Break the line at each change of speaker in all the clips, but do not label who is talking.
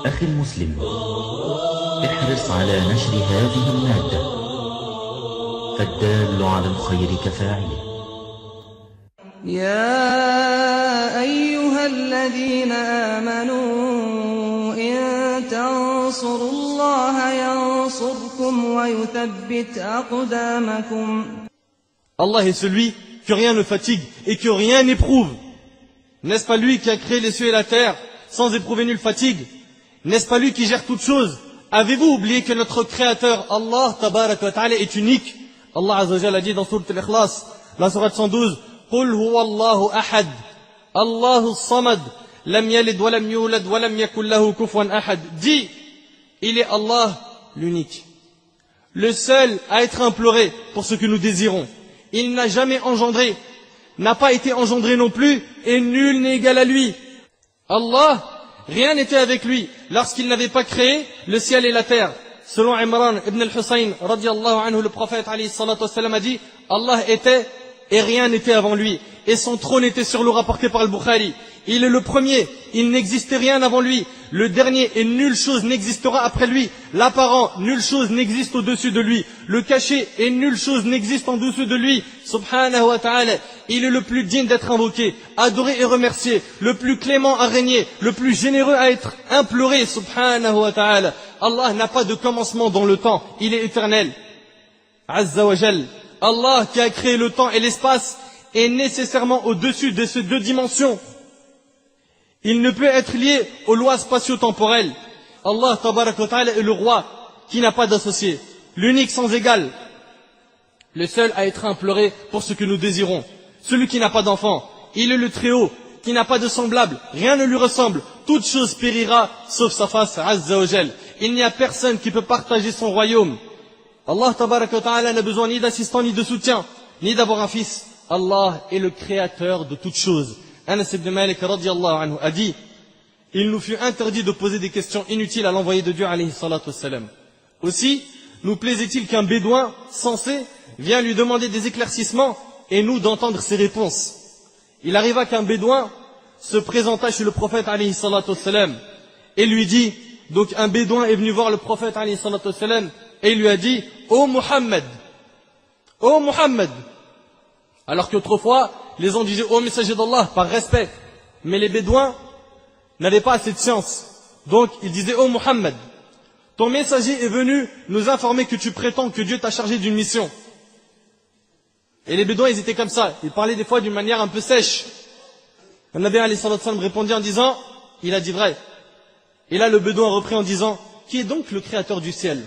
أخي المسلم، احرص على نشر هذه المادة، فالدال على الخير كفاعله.
يا أيها الذين آمنوا إن تنصروا الله ينصركم ويثبت أقدامكم.
Allah est celui que rien ne fatigue et que rien n'éprouve. N'est-ce pas lui qui a créé les cieux et la terre sans éprouver nulle fatigue? N'est-ce pas lui qui gère toutes choses? Avez-vous oublié que notre créateur Allah tabarak wa ta'ala est unique? Allah azza wa jalla a dit dans sourate al-Ikhlas, la sourate 112, قل هو الله أحد الله الصمد لم يلد ولم يولد ولم يكن له كفوا أحد. Dis, il est Allah l'unique, le seul à être imploré pour ce que nous désirons. Il n'a jamais engendré, n'a pas été engendré non plus, et nul n'est égal à lui. Allah, rien n'était avec lui lorsqu'il n'avait pas créé le ciel et la terre. Selon Imran ibn al-Husayn, radiallahu anhu, le prophète alayhi salatu wassalam a dit, Allah était et rien n'était avant lui, et son trône était sur l'eau, rapporté par le Bukhari. Il est le premier, il n'existait rien avant lui, le dernier, et nulle chose n'existera après lui, l'apparent, nulle chose n'existe au-dessus de lui, le caché, et nulle chose n'existe en dessous de lui, subhanahu wa ta'ala. Il est le plus digne d'être invoqué, adoré et remercié, le plus clément à régner, le plus généreux à être imploré, subhanahu wa ta'ala. Allah n'a pas de commencement dans le temps, il est éternel. Azza wa Jal. Allah qui a créé le temps et l'espace est nécessairement au-dessus de ces deux dimensions. Il ne peut être lié aux lois spatio-temporelles. Allah tabarak wa ta'ala est le roi qui n'a pas d'associé, l'unique sans égal, le seul à être imploré pour ce que nous désirons, celui qui n'a pas d'enfant. Il est le Très-Haut qui n'a pas de semblable, rien ne lui ressemble, toute chose périra sauf sa face, Azza wa Jal. Il n'y a personne qui peut partager son royaume. Allah tabarak wa ta'ala n'a besoin ni d'assistant ni de soutien, ni d'avoir un fils. Allah est le créateur de toutes choses. Anas ibn Malik radiallahu anhu a dit, il nous fut interdit de poser des questions inutiles à l'envoyé de Dieu alayhi salatu wassalam. Aussi, nous plaisait-il qu'un bédouin sensé vienne lui demander des éclaircissements et nous d'entendre ses réponses. Il arriva qu'un bédouin se présenta chez le prophète alayhi salatu wassalam et lui dit, donc un bédouin est venu voir le prophète alayhi salatu wassalam et il lui a dit, ô Muhammad, ô Muhammad. Alors qu'autrefois, les gens disaient, ô messager d'Allah, par respect. Mais les bédouins n'avaient pas assez de science. Donc, ils disaient, ô Muhammad, ton messager est venu nous informer que tu prétends que Dieu t'a chargé d'une mission. Et les bédouins, ils étaient comme ça. Ils parlaient des fois d'une manière un peu sèche. Le Nabi alayhi salatu wassalam répondit en disant, il a dit vrai. Et là, le bédouin reprit en disant, qui est donc le créateur du ciel?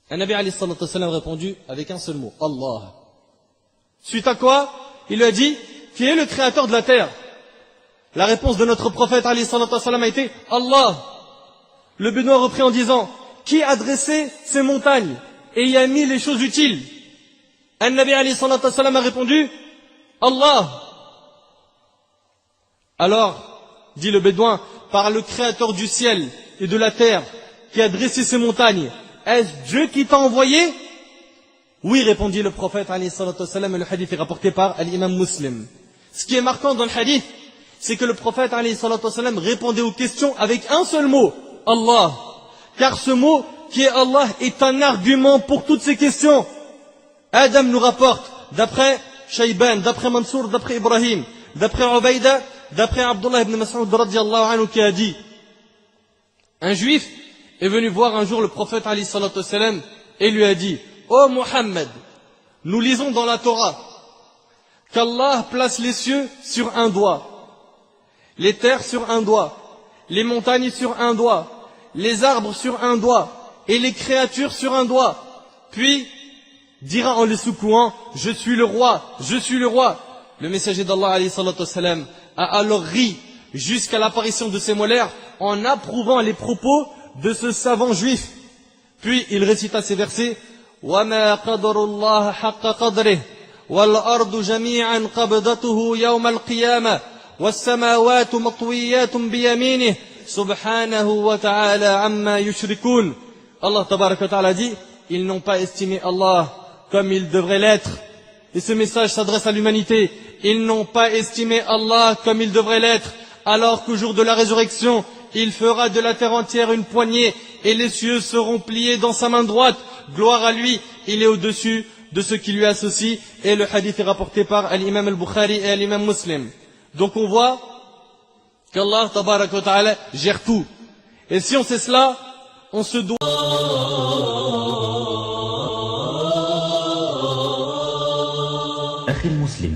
Le Nabi alayhi salatu wassalam a répondu avec un seul mot, Allah. Suite à quoi, il lui a dit, qui est le créateur de la terre? La réponse de notre prophète alayhi salatu wassalam a été, Allah. Le bédouin reprit en disant, qui a dressé ces montagnes et y a mis les choses utiles? An-Nabi alayhi salatu wassalam a répondu, Allah. Alors, dit le bédouin, par le créateur du ciel et de la terre qui a dressé ces montagnes, est-ce Dieu qui t'a envoyé? Oui, répondit le prophète alayhi salatu wassalam, et le hadith est rapporté par l'imam Muslim. Ce qui est marquant dans le hadith, c'est que le prophète alayhi salatu wassalam répondait aux questions avec un seul mot, Allah. Car ce mot qui est Allah est un argument pour toutes ces questions. Adam nous rapporte, d'après Shayban, d'après Mansour, d'après Ibrahim, d'après Ubayda, d'après Abdullah ibn Mas'ud radiallahu anhu qui a dit, un juif est venu voir un jour le prophète alayhi salatu wassalam et lui a dit, ô Muhammad, nous lisons dans la Torah qu'Allah place les cieux sur un doigt, les terres sur un doigt, les montagnes sur un doigt, les arbres sur un doigt et les créatures sur un doigt. Puis dira en les secouant, je suis le roi, je suis le roi. Le messager d'Allah alayhi salatu wassalam a alors ri jusqu'à l'apparition de ses molaires en approuvant les propos de ce savant juif. Puis il récita ces versets, وَمَا قَدَرُ اللَّهَ حَقَّ قَدْرِهِ وَالْأَرْضُ جَمِيعًا قَبْضَتُهُ يَوْمَ الْقِيَامَةِ وَالسَّمَاوَاتُ مَطْوِيَّاتٌ بِيَمِينِهِ سُبْحَانَهُ وَتَعَالَى عَمَّا يُشْرِكُونَ. Allah tabaraka wa ta'ala dit, ils n'ont pas estimé Allah comme il devrait l'être. Et ce message s'adresse à l'humanité. Ils n'ont pas estimé Allah comme il devrait l'être, alors qu'au jour de la résurrection, Il fera de la terre entière une poignée et les cieux seront pliés dans sa main droite. Gloire à lui, il est au-dessus de ceux qui lui associent. Et le hadith est rapporté par l'imam al-Bukhari et l'imam Muslim. Donc on voit qu'Allah tabaraka wa ta'ala gère tout. Et si on sait cela, on se doit...
أخي المسلم،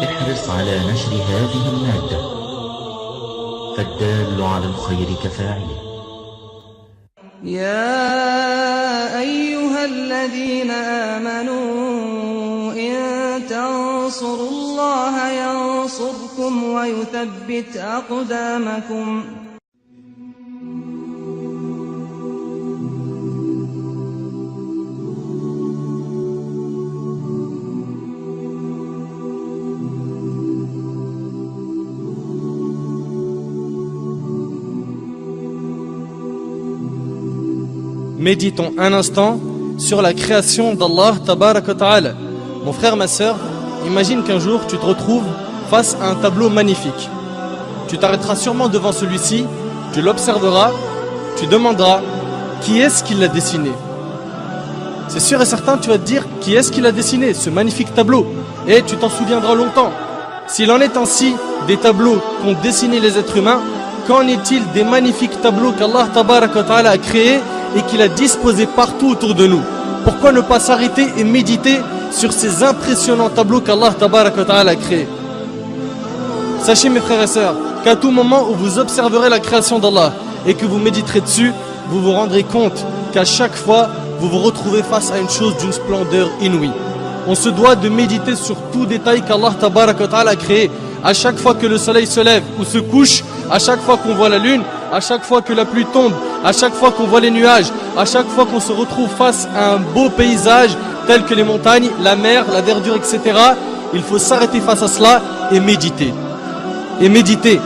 احرص على نشر هذه المادة، فالدال على الخير كفاعله.
يا أيها الذين آمنوا إن تنصروا الله ينصركم ويثبت أقدامكم.
Méditons un instant sur la création d'Allah tabaraka wa ta'ala. Mon frère, ma sœur, imagine qu'un jour tu te retrouves face à un tableau magnifique. Tu t'arrêteras sûrement devant celui-ci, tu l'observeras, tu demanderas qui est-ce qui l'a dessiné. C'est sûr et certain, tu vas te dire qui est-ce qui l'a dessiné, ce magnifique tableau, et tu t'en souviendras longtemps. S'il en est ainsi des tableaux qu'ont dessiné les êtres humains, qu'en est-il des magnifiques tableaux qu'Allah tabaraka wa ta'ala a créés et qu'il a disposé partout autour de nous? Pourquoi ne pas s'arrêter et méditer sur ces impressionnants tableaux qu'Allah tabaraka wa ta'ala a créés? Sachez mes frères et sœurs qu'à tout moment où vous observerez la création d'Allah et que vous méditerez dessus, vous vous rendrez compte qu'à chaque fois vous vous retrouvez face à une chose d'une splendeur inouïe. On se doit de méditer sur tout détail qu'Allah tabaraka wa ta'ala a créé. À chaque fois que le soleil se lève ou se couche, à chaque fois qu'on voit la lune, à chaque fois que la pluie tombe, à chaque fois qu'on voit les nuages, à chaque fois qu'on se retrouve face à un beau paysage tel que les montagnes, la mer, la verdure, etc. Il faut s'arrêter face à cela et méditer. Et méditer.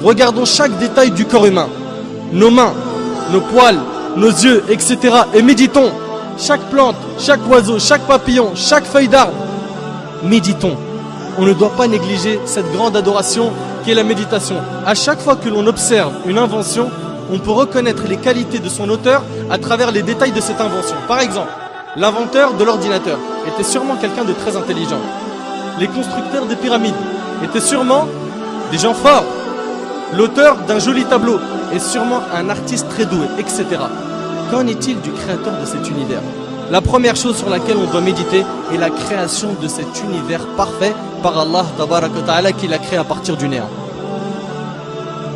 Regardons chaque détail du corps humain. Nos mains, nos poils, nos yeux, etc. Et méditons. Chaque plante, chaque oiseau, chaque papillon, chaque feuille d'arbre. Méditons. On ne doit pas négliger cette grande adoration qui est la méditation. À chaque fois que l'on observe une invention, on peut reconnaître les qualités de son auteur à travers les détails de cette invention. Par exemple, l'inventeur de l'ordinateur était sûrement quelqu'un de très intelligent. Les constructeurs des pyramides étaient sûrement des gens forts. L'auteur d'un joli tableau est sûrement un artiste très doué, etc. Qu'en est-il du créateur de cet univers? La première chose sur laquelle on doit méditer est la création de cet univers parfait par Allah tabaraka wa ta'ala qu'il a créé à partir du néant.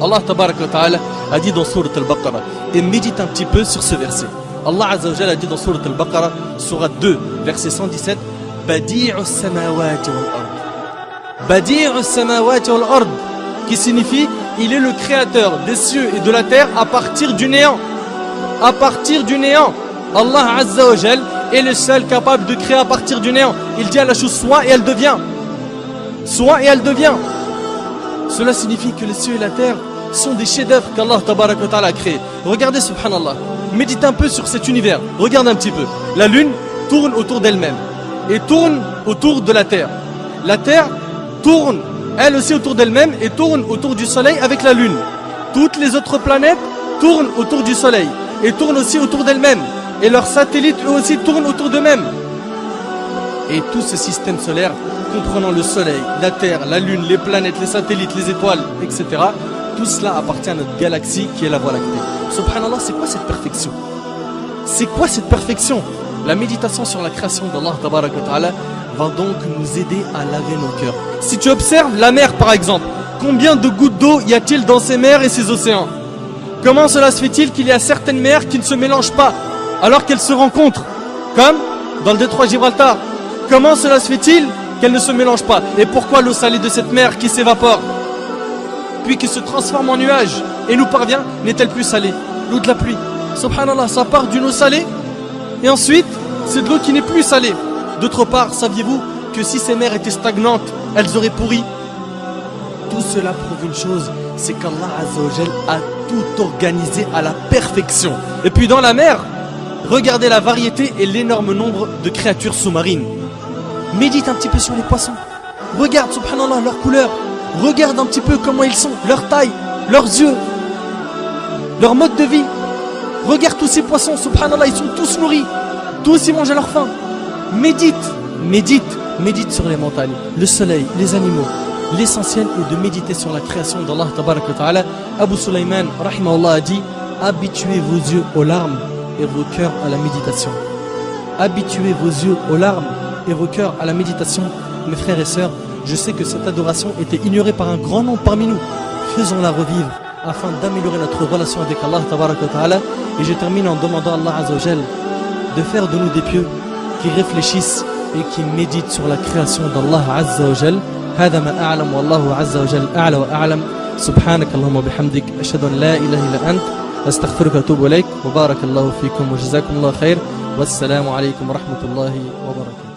Allah tabaraka wa ta'ala a dit dans Sourate Al-Baqarah, et médite un petit peu sur ce verset. Allah Azza wa Jalla a dit dans Sourate Al-Baqarah, Sourate 2, verset 117, Badi'us samawati wal ard. Badi'us samawati wal ard, qui signifie il est le créateur des cieux et de la terre à partir du néant. À partir du néant. Allah Azza wa Jal est le seul capable de créer à partir du néant. Il dit à la chose soit et elle devient. Soit et elle devient. Cela signifie que les cieux et la terre sont des chefs-d'œuvre qu'Allah tabaraka wa ta'ala a créés. Regardez subhanallah. Médite un peu sur cet univers. Regarde un petit peu. La lune tourne autour d'elle-même et tourne autour de la terre. La terre tourne elle aussi autour d'elle-même et tourne autour du soleil avec la lune. Toutes les autres planètes tournent autour du soleil et tournent aussi autour d'elles-mêmes. Et leurs satellites eux aussi tournent autour d'eux-mêmes. Et tout ce système solaire, comprenant le soleil, la terre, la lune, les planètes, les satellites, les étoiles, etc. Tout cela appartient à notre galaxie qui est la Voie lactée. Subhanallah, c'est quoi cette perfection? C'est quoi cette perfection? La méditation sur la création d'Allah tabaraka wa ta'ala va donc nous aider à laver nos cœurs. Si tu observes la mer par exemple, combien de gouttes d'eau y a-t-il dans ces mers et ces océans? Comment cela se fait-il qu'il y a certaines mers qui ne se mélangent pas alors qu'elles se rencontrent, comme dans le détroit Gibraltar? Comment cela se fait-il qu'elles ne se mélangent pas? Et pourquoi l'eau salée de cette mer qui s'évapore puis qui se transforme en nuage et nous parvient n'est-elle plus salée? L'eau de la pluie, subhanallah, ça part d'une eau salée et ensuite c'est de l'eau qui n'est plus salée. D'autre part, saviez-vous que si ces mers étaient stagnantes, elles auraient pourri? Tout cela prouve une chose, c'est qu'Allah Azza wa Jal a tout organisé à la perfection. Et puis dans la mer, regardez la variété et l'énorme nombre de créatures sous-marines. Médite un petit peu sur les poissons. Regarde, subhanallah, leur couleur. Regarde un petit peu comment ils sont, leur taille, leurs yeux,
leur mode de vie. Regarde tous ces poissons, subhanallah, ils sont tous nourris. Tous ils mangent à leur faim. Médite sur les montagnes, le soleil, les animaux. L'essentiel est de méditer sur la création d'Allah tabaraka wa ta'ala. Abu Sulaiman, rahimahullah, a dit: habituez vos yeux aux larmes et vos cœurs à la méditation. Habituez vos yeux aux larmes et vos cœurs à la méditation. Mes frères et sœurs, je sais que cette adoration était ignorée par un grand nombre parmi nous. Faisons-la revivre afin d'améliorer notre relation avec Allah tabaraka wa ta'ala. Et je termine en demandant à Allah azza wa jal de faire de nous des pieux qui réfléchissent et qui méditent sur la création d'Allah azza wa jal. هذا ما أعلم والله عز وجل أعلى وأعلم. سبحانك اللهم وبحمدك أشهد أن لا إله إلا أنت أستغفرك وأتوب إليك وبارك الله فيكم وجزاكم الله خير والسلام عليكم ورحمة الله وبركاته.